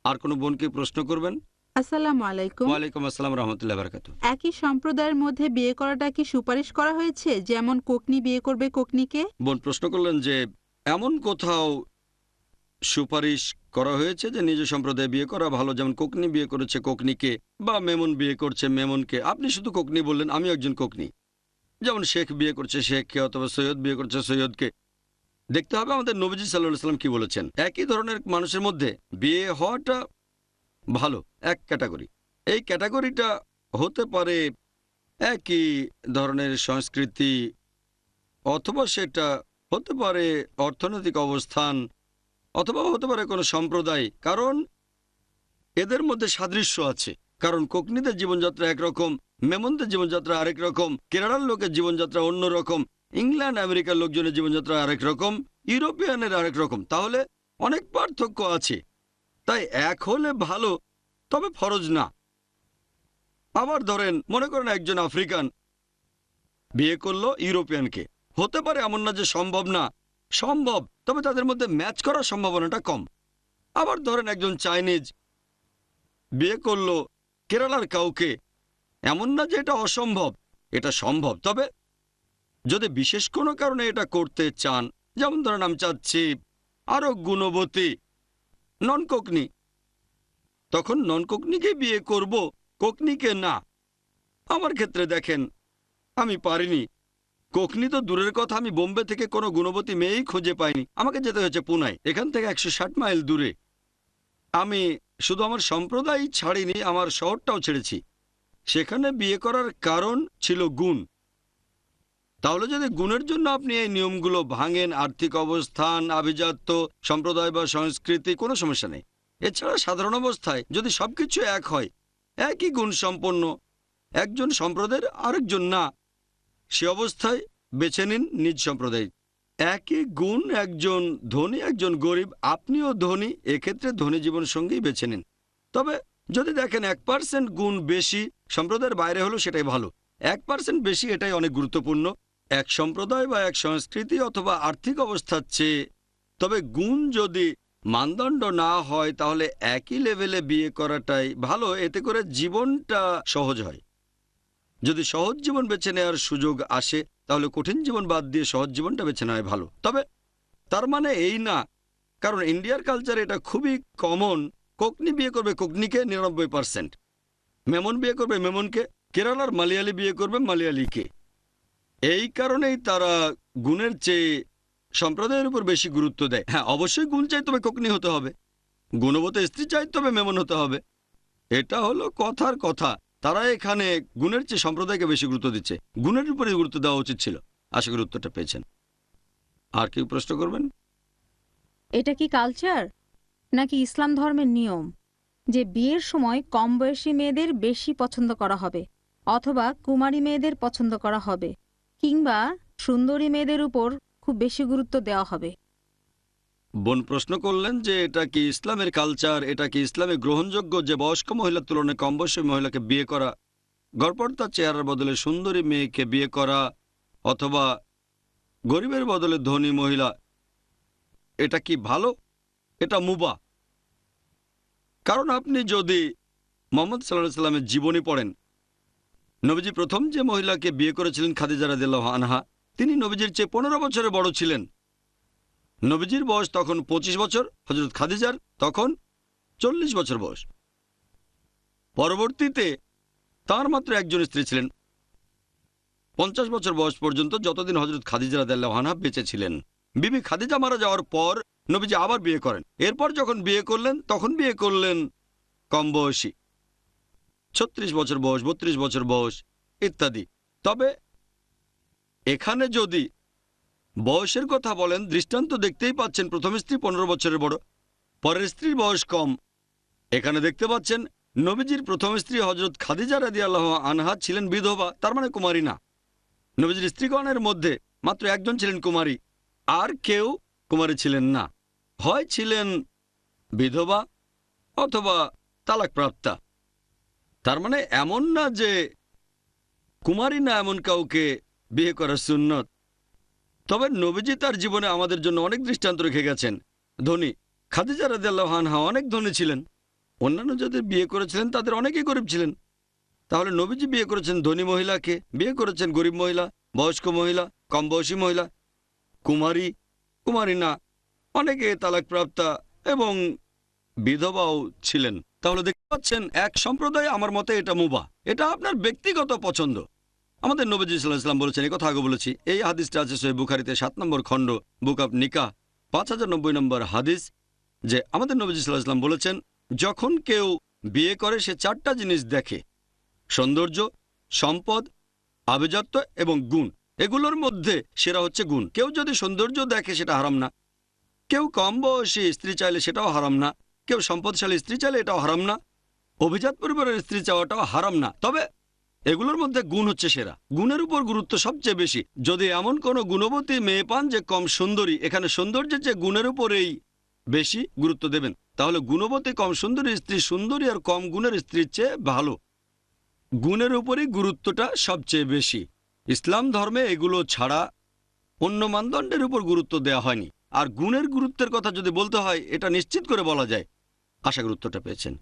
আর কোনো বোনকে প্রশ্ন করবেন? আসসালামু আলাইকুম। ওয়ালাইকুম আসসালাম রহমতুল্লাহ বারাকাতু। একই সম্প্রদায়ের মধ্যে বিয়ে করাটা কি সুপারিশ করা হয়েছে, যেমন কোকনি বিয়ে করবে কোকনিকে? বোন প্রশ্ন করলেন যে এমন কোথাও সুপারিশ করা হয়েছে যে নিজ সম্প্রদায়ে বিয়ে করা ভালো, যেমন কোকনি বিয়ে করেছে কোকনিকে বা মেমন বিয়ে করছে মেমনকে। আপনি শুধু কোকনি বললেন, আমি একজন কোকনি। যেমন শেখ বিয়ে করছে শেখকে অথবা সৈয়দ বিয়ে করছে সৈয়দকে। দেখতে হবে আমাদের নবীজি সাল্লাল্লাহু আলাইহি সাল্লাম কি বলেছেন। একই ধরনের মানুষের মধ্যে বিয়ে হওয়াটা ভালো, এক ক্যাটাগরি। এই ক্যাটাগরিটা হতে পারে একই ধরনের সংস্কৃতি, অথবা সেটা হতে পারে অর্থনৈতিক অবস্থান, অথবা হতে পারে কোনো সম্প্রদায়। কারণ এদের মধ্যে সাদৃশ্য আছে। কারণ কোকনিদের জীবনযাত্রা একরকম, মেমনদের জীবনযাত্রা আরেক রকম, কেরালার লোকের জীবনযাত্রা অন্য রকম, ইংল্যান্ড আমেরিকার লোকজনের জীবনযাত্রা আরেক রকম, ইউরোপিয়ানের আরেক রকম। তাহলে অনেক পার্থক্য আছে। তাই এক হলে ভালো, তবে ফরজ না। আবার ধরেন, মনে করেন একজন আফ্রিকান বিয়ে করলো ইউরোপিয়ানকে। হতে পারে এমন না যে সম্ভব না, সম্ভব, তবে তাদের মধ্যে ম্যাচ করার সম্ভাবনাটা কম। আবার ধরেন একজন চাইনিজ বিয়ে করলো কেরালার কাউকে। এমন না যে এটা অসম্ভব, এটা সম্ভব। তবে যদি বিশেষ কোনো কারণে এটা করতে চান, যেমন ধরেন আমি চাচ্ছি আরো গুণবতী নন কোকনি, তখন নন কোকনিকে বিয়ে করব, কোকনিকে না। আমার ক্ষেত্রে দেখেন, আমি পারিনি। কোকনি তো দূরের কথা, আমি বোম্বে থেকে কোনো গুণবতী মেয়েই খুঁজে পাইনি। আমাকে যেতে হয়েছে পুনায়, এখান থেকে 160 মাইল দূরে। আমি শুধু আমার সম্প্রদায় ছাড়িনি, আমার শহরটাও ছেড়েছি। সেখানে বিয়ে করার কারণ ছিল গুণ। তাহলে যদি গুণের জন্য আপনি এই নিয়মগুলো ভাঙেন, আর্থিক অবস্থান, আভিজাত্য, সম্প্রদায় বা সংস্কৃতি, কোনো সমস্যা নেই। এছাড়া সাধারণ অবস্থায় যদি সবকিছু এক হয়, একই গুণ সম্পন্ন, একজন সম্প্রদায়ের আরেকজন না, সে অবস্থায় বেছে নিন নিজ সম্প্রদায়। একই গুণ, একজন ধনী একজন গরিব, আপনিও ধনী, এক্ষেত্রে ধনী জীবনসঙ্গী বেছে নিন। তবে যদি দেখেন 1% গুণ বেশি, সম্প্রদায়ের বাইরে হলো সেটাই ভালো। 1% বেশি, এটাই অনেক গুরুত্বপূর্ণ। এক সম্প্রদায় বা এক সংস্কৃতি অথবা আর্থিক অবস্থার চেয়ে। তবে গুণ যদি মানদণ্ড না হয়, তাহলে একই লেভেলে বিয়ে করাটাই ভালো। এতে করে জীবনটা সহজ হয়। যদি সহজ জীবন বেছে নেওয়ার সুযোগ আসে, তাহলে কঠিন জীবন বাদ দিয়ে সহজ জীবনটা বেছে নেওয়া ভালো। তবে তার মানে এই না, কারণ ইন্ডিয়ার কালচারে এটা খুবই কমন, কোকনি বিয়ে করবে কোকনিকে 99%, মেমন বিয়ে করবে মেমনকে, কেরালার মালয়ালি বিয়ে করবে মালয়ালিকে। এই কারণেই তারা গুণের চেয়ে সম্প্রদায়ের উপর বেশি গুরুত্ব দেয়। হ্যাঁ, অবশ্যই গুণ চাই, তবে কোকনি হতে হবে। গুণবতী স্ত্রী চাই, তবে মেমন হতে হবে। এটা হলো কথার কথা। তারা এখানে গুণের চেয়ে সম্প্রদায়কে বেশি গুরুত্ব দিচ্ছে। গুণের উপরে গুরুত্ব দেওয়া উচিত ছিল। আশা করি উত্তরটা পেয়েছেন। আর কেউ প্রশ্ন করবেন? এটা কি কালচার নাকি ইসলাম ধর্মের নিয়ম যে বিয়ের সময় কম বয়সী মেয়েদের বেশি পছন্দ করা হবে, অথবা কুমারী মেয়েদের পছন্দ করা হবে, কিংবা সুন্দরী মেয়েদের উপর খুব বেশি গুরুত্ব দেওয়া হবে? বোন প্রশ্ন করলেন যে এটা কি ইসলামের কালচার, এটা কি ইসলামে গ্রহণযোগ্য যে বয়স্ক মহিলার তুলনায় কম বয়সী মহিলাকে বিয়ে করা, গড়পড়তা চেহারার বদলে সুন্দরী মেয়েকে বিয়ে করা, অথবা গরিবের বদলে ধনী মহিলা, এটা কি ভালো? এটা মুবাহ। কারণ আপনি যদি মোহাম্মদ সাল্লাল্লাহু আলাইহি সাল্লামের জীবনী পড়েন, নবীজি প্রথম যে মহিলাকে বিয়ে করেছিলেন খাদিজা রাদিয়াল্লাহু আনহা, তিনি নবীজির চেয়ে 15 বছরের বড় ছিলেন। নবীজির বয়স তখন 25 বছর, হযরত খাদিজার তখন 40 বছর বয়স। পরবর্তীতে তার মাত্র একজন স্ত্রী ছিলেন 50 বছর বয়স পর্যন্ত, যতদিন হযরত খাদিজা রাদিয়াল্লাহু আনহা বেঁচে ছিলেন। বিবি খাদিজা মারা যাওয়ার পর নবীজি আবার বিয়ে করেন। এরপর যখন বিয়ে করলেন, তখন বিয়ে করলেন কম বয়সী, 36 বছর বয়স, 32 বছর বয়স ইত্যাদি। তবে এখানে যদি বয়সের কথা বলেন, দৃষ্টান্ত দেখতেই পাচ্ছেন, প্রথম স্ত্রী 15 বছরের বড়, পরের স্ত্রীর বয়স কম। এখানে দেখতে পাচ্ছেন নবীজির প্রথম স্ত্রী হযরত খাদিজা রাদিয়াল্লাহু আনহা ছিলেন বিধবা, তার মানে কুমারী না। নবীজির স্ত্রীগণের মধ্যে মাত্র একজন ছিলেন কুমারী, আর কেউ কুমারী ছিলেন না। হয় ছিলেন বিধবা অথবা তালাকপ্রাপ্তা। তার মানে এমন না যে কুমারী না এমন কাউকে বিয়ে করা সুন্নত। তবে নবীজি তার জীবনে আমাদের জন্য অনেক দৃষ্টান্ত রেখে গেছেন। ধনী খাদিজা রাদিয়াল্লাহু আনহা অনেক ধনী ছিলেন, অন্যান্য যাদের বিয়ে করেছিলেন তাদের অনেকেই গরিব ছিলেন। তাহলে নবীজি বিয়ে করেছেন ধনী মহিলাকে, বিয়ে করেছেন গরিব মহিলা, বয়স্ক মহিলা, কম বয়সী মহিলা, কুমারী, কুমারী না, অনেকে তালাকপ্রাপ্তা এবং বিধবাও ছিলেন। তাহলে দেখতে পাচ্ছেন এক সম্প্রদায়, আমার মতে এটা মুবাহ, এটা আপনার ব্যক্তিগত পছন্দ। আমাদের নবীজি সাল্লাল্লাহু আলাইহি ওয়াসাল্লাম বলেছেন, এই কথা আগে বলেছি, এই হাদিসটা আছে সহিহ বুখারীতে 7 নম্বর খণ্ড, বুক অব নিকাহ, 5090 নম্বর হাদিস, যে আমাদের নবীজি সাল্লাল্লাহু আলাইহি ওয়াসাল্লাম বলেছেন, যখন কেউ বিয়ে করে সে 4টা জিনিস দেখে: সৌন্দর্য, সম্পদ, আভিজাত্য এবং গুণ। এগুলোর মধ্যে সেরা হচ্ছে গুণ। কেউ যদি সৌন্দর্য দেখে সেটা হারাম না, কেউ কম বয়সী স্ত্রী চাইলে সেটাও হারাম না, কেউ সম্পদশালী স্ত্রী চাইলে এটাও হারাম না, অভিজাত পরিবারের স্ত্রী চাওয়াটাও হারাম না। তবে এগুলোর মধ্যে গুণ হচ্ছে সেরা, গুণের উপর গুরুত্ব সবচেয়ে বেশি। যদি এমন কোনো গুণবতী মেয়ে পান যে কম সুন্দরী, এখানে সৌন্দর্যের চেয়ে গুণের উপরেই বেশি গুরুত্ব দেবেন, তাহলে গুণবতী কম সুন্দরী স্ত্রী সুন্দরী আর কম গুণের স্ত্রীর চেয়ে ভালো। গুণের উপরই গুরুত্বটা সবচেয়ে বেশি। ইসলাম ধর্মে এগুলো ছাড়া অন্য মানদণ্ডের উপর গুরুত্ব দেওয়া হয়নি। আর গুণের গুরুত্বের কথা যদি বলতে হয়, এটা নিশ্চিত করে বলা যায়। আশা করি উত্তরটা পেয়েছেন।